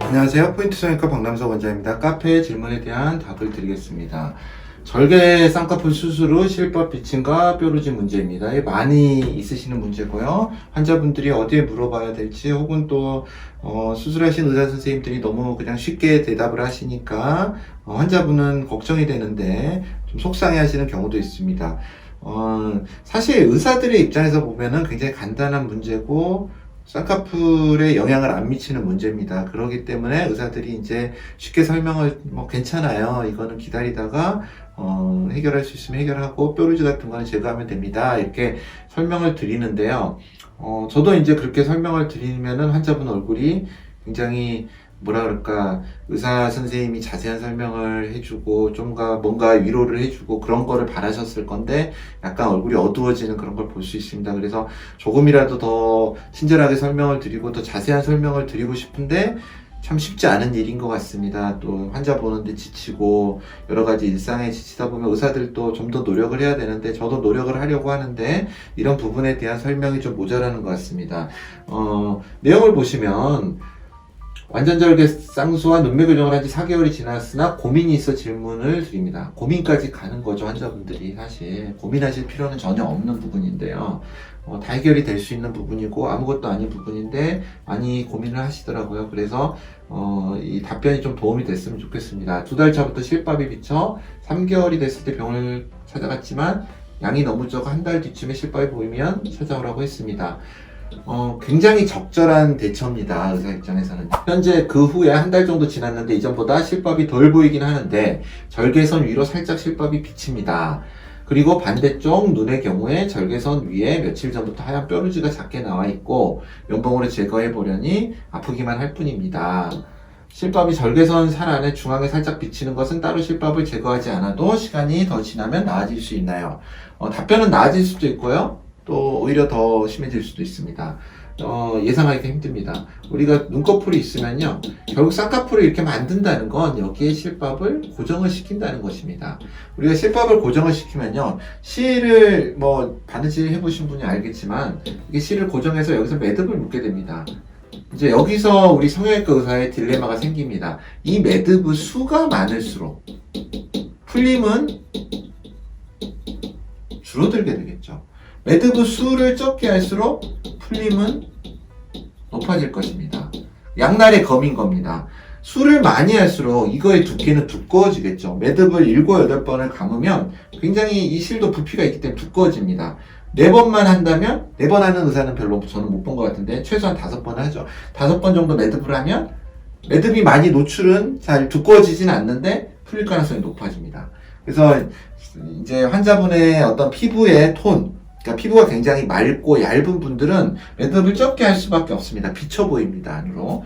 안녕하세요. 포인트 성형외과 박남석 원장입니다. 카페 질문에 대한 답을 드리겠습니다. 절개 쌍꺼풀 수술 후 실밥 비침과 뾰루지 문제입니다. 이게 많이 있으시는 문제고요. 환자분들이 어디에 물어봐야 될지 혹은 또 수술하신 의사 선생님들이 너무 그냥 쉽게 대답을 하시니까 환자분은 걱정이 되는데 좀 속상해 하시는 경우도 있습니다. 사실 의사들의 입장에서 보면은 굉장히 간단한 문제고 쌍꺼풀에 영향을 안 미치는 문제입니다. 그렇기 때문에 의사들이 이제 쉽게 설명을 괜찮아요. 이거는 기다리다가 해결할 수 있으면 해결하고 뾰루지 같은 거는 제거하면 됩니다. 이렇게 설명을 드리는데요. 저도 이제 그렇게 설명을 드리면은 환자분 얼굴이 굉장히 뭐라 그럴까, 의사 선생님이 자세한 설명을 해주고 뭔가 위로를 해주고 그런 거를 바라셨을 건데 약간 얼굴이 어두워지는 그런 걸 볼 수 있습니다. 그래서 조금이라도 더 친절하게 설명을 드리고 더 자세한 설명을 드리고 싶은데 참 쉽지 않은 일인 것 같습니다. 또 환자 보는데 지치고 여러 가지 일상에 지치다 보면 의사들도 좀 더 노력을 해야 되는데 저도 노력을 하려고 하는데 이런 부분에 대한 설명이 좀 모자라는 것 같습니다. 내용을 보시면 완전절개 쌍수와 눈매 교정을 한 지 4개월이 지났으나 고민이 있어 질문을 드립니다. 고민까지 가는 거죠, 환자분들이. 사실 고민하실 필요는 전혀 없는 부분인데요. 다 해결이 될 수 있는 부분이고 아무것도 아닌 부분인데 많이 고민을 하시더라고요. 그래서 이 답변이 좀 도움이 됐으면 좋겠습니다. 2달 차부터 실밥이 비쳐 3개월이 됐을 때 병원을 찾아갔지만 양이 너무 적어 1달 뒤쯤에 실밥이 보이면 찾아오라고 했습니다. 굉장히 적절한 대처입니다. 의사 입장에서는. 현재 그 후에 1달 정도 지났는데 이전보다 실밥이 덜 보이긴 하는데 절개선 위로 살짝 실밥이 비칩니다. 그리고 반대쪽 눈의 경우에 절개선 위에 며칠 전부터 하얀 뾰루지가 작게 나와 있고 면봉으로 제거해 보려니 아프기만 할 뿐입니다. 실밥이 절개선 살 안에 중앙에 살짝 비치는 것은 따로 실밥을 제거하지 않아도 시간이 더 지나면 나아질 수 있나요? 답변은 나아질 수도 있고요. 또 오히려 더 심해질 수도 있습니다. 예상하기가 힘듭니다. 우리가 눈꺼풀이 있으면요, 결국 쌍꺼풀을 이렇게 만든다는 건 여기에 실밥을 고정을 시킨다는 것입니다. 우리가 실밥을 고정을 시키면요, 실을 바느질 해보신 분이 알겠지만 이게 실을 고정해서 여기서 매듭을 묶게 됩니다. 이제 여기서 우리 성형외과 의사의 딜레마가 생깁니다. 이 매듭의 수가 많을수록 풀림은 줄어들게 되겠죠. 매듭의 수를 적게 할수록 풀림은 높아질 것입니다. 양날의 검인 겁니다. 수를 많이 할수록 이거의 두께는 두꺼워지겠죠. 매듭을 7, 8번을 감으면 굉장히 이 실도 부피가 있기 때문에 두꺼워집니다. 4번만 한다면, 4번 하는 의사는 별로 저는 못 본 것 같은데 최소한 5번 하죠. 5번 정도 매듭을 하면 매듭이 많이 노출은 잘 두꺼워지진 않는데 풀릴 가능성이 높아집니다. 그래서 이제 환자분의 어떤 피부의 톤, 그러니까 피부가 굉장히 맑고 얇은 분들은 매듭을 적게 할 수밖에 없습니다. 비쳐 보입니다, 안으로.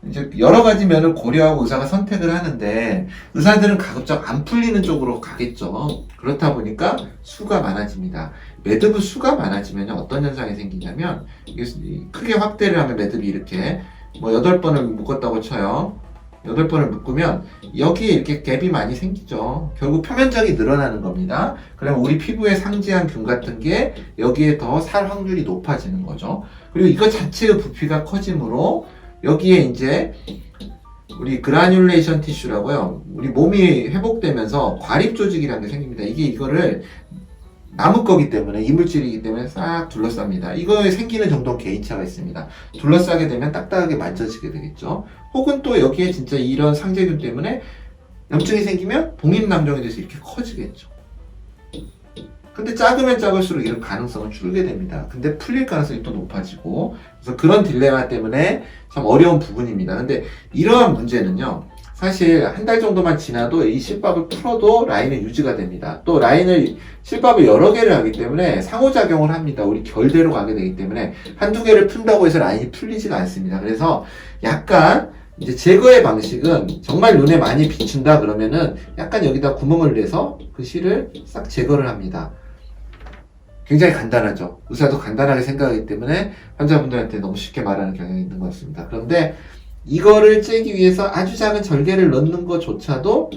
이제 여러 가지 면을 고려하고 의사가 선택을 하는데 의사들은 가급적 안 풀리는 쪽으로 가겠죠. 그렇다 보니까 수가 많아집니다. 매듭의 수가 많아지면 어떤 현상이 생기냐면 이게 크게 확대를 하면 매듭이 이렇게 8번을 묶었다고 쳐요. 8번을 묶으면 여기에 이렇게 갭이 많이 생기죠. 결국 표면적이 늘어나는 겁니다. 그러면 우리 피부에 상지한 균 같은 게 여기에 더 살 확률이 높아지는 거죠. 그리고 이거 자체의 부피가 커지므로 여기에 이제 우리 그라듈레이션 티슈라고요. 우리 몸이 회복되면서 과립 조직이라는 게 생깁니다. 이거를 나무 거기 때문에, 이물질이기 때문에 싹 둘러쌉니다. 이거에 생기는 정도는 개인차가 있습니다. 둘러싸게 되면 딱딱하게 만져지게 되겠죠. 혹은 또 여기에 진짜 이런 상재균 때문에 염증이 생기면 독립낭종이 돼서 이렇게 커지겠죠. 근데 작으면 작을수록 이런 가능성은 줄게 됩니다. 근데 풀릴 가능성이 또 높아지고, 그래서 그런 딜레마 때문에 참 어려운 부분입니다. 근데 이러한 문제는요, 사실 1달 정도만 지나도 이 실밥을 풀어도 라인은 유지가 됩니다. 또 실밥을 여러 개를 하기 때문에 상호작용을 합니다. 우리 결대로 가게 되기 때문에 한두 개를 푼다고 해서 라인이 풀리지가 않습니다. 그래서 약간 이제 제거의 방식은 정말 눈에 많이 비춘다 그러면은 약간 여기다 구멍을 내서 그 실을 싹 제거를 합니다. 굉장히 간단하죠. 의사도 간단하게 생각하기 때문에 환자분들한테 너무 쉽게 말하는 경향이 있는 것 같습니다. 그런데 이거를 째기 위해서 아주 작은 절개를 넣는 것조차도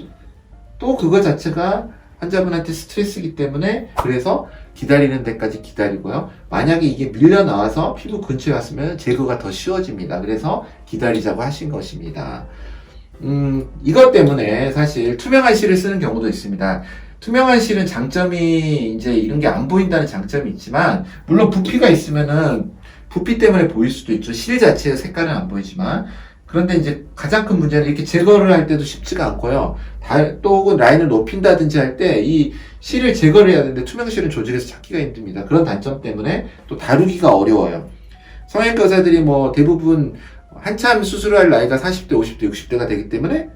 또 그거 자체가 환자분한테 스트레스이기 때문에, 그래서 기다리는 데까지 기다리고요. 만약에 이게 밀려 나와서 피부 근처에 왔으면 제거가 더 쉬워집니다. 그래서 기다리자고 하신 것입니다. 이것 때문에 사실 투명한 실을 쓰는 경우도 있습니다. 투명한 실은 장점이 이제 이런 게 안 보인다는 장점이 있지만, 물론 부피가 있으면은 부피 때문에 보일 수도 있죠. 실 자체의 색깔은 안 보이지만. 그런데 이제 가장 큰 문제는 이렇게 제거를 할 때도 쉽지가 않고요. 또 혹은 라인을 높인다든지 할 때 이 실을 제거를 해야 되는데 투명 실은 조직에서 찾기가 힘듭니다. 그런 단점 때문에 또 다루기가 어려워요. 성형외과 의사들이 뭐 대부분 한참 수술할 나이가 40대, 50대, 60대가 되기 때문에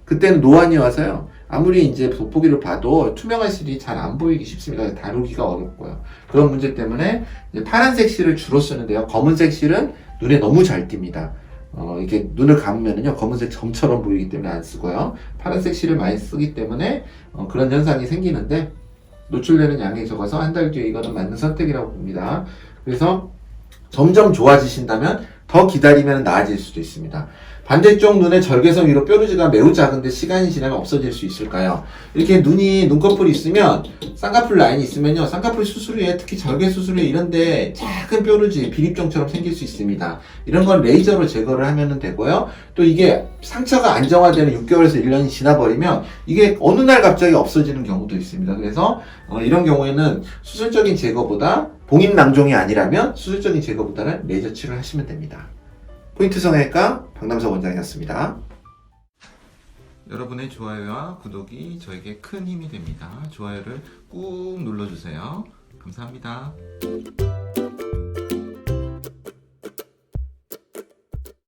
그때는 노안이 와서요. 아무리 이제 돋보기를 봐도 투명한 실이 잘 안 보이기 쉽습니다. 다루기가 어렵고요. 그런 문제 때문에 이제 파란색 실을 주로 쓰는데요. 검은색 실은 눈에 너무 잘 띕니다. 이렇게 눈을 감으면은요, 검은색 점처럼 보이기 때문에 안 쓰고요. 파란색 실을 많이 쓰기 때문에, 그런 현상이 생기는데, 노출되는 양이 적어서 한 달 뒤에 이거는 맞는 선택이라고 봅니다. 그래서 점점 좋아지신다면 더 기다리면 나아질 수도 있습니다. 반대쪽 눈의 절개선 위로 뾰루지가 매우 작은데 시간이 지나면 없어질 수 있을까요? 이렇게 눈꺼풀이 있으면, 쌍꺼풀 라인이 있으면요, 쌍꺼풀 수술 후에, 특히 절개 수술 후에 이런데 작은 뾰루지, 비립종처럼 생길 수 있습니다. 이런 건 레이저로 제거를 하면 되고요. 또 이게 상처가 안정화되는 6개월에서 1년이 지나버리면 이게 어느 날 갑자기 없어지는 경우도 있습니다. 그래서 이런 경우에는 수술적인 제거보다, 봉인낭종이 아니라면 수술적인 제거보다는 레이저 치료를 하시면 됩니다. 포인트 성형외과 박남석 원장이었습니다. 여러분의 좋아요와 구독이 저에게 큰 힘이 됩니다. 좋아요를 꾹 눌러주세요. 감사합니다.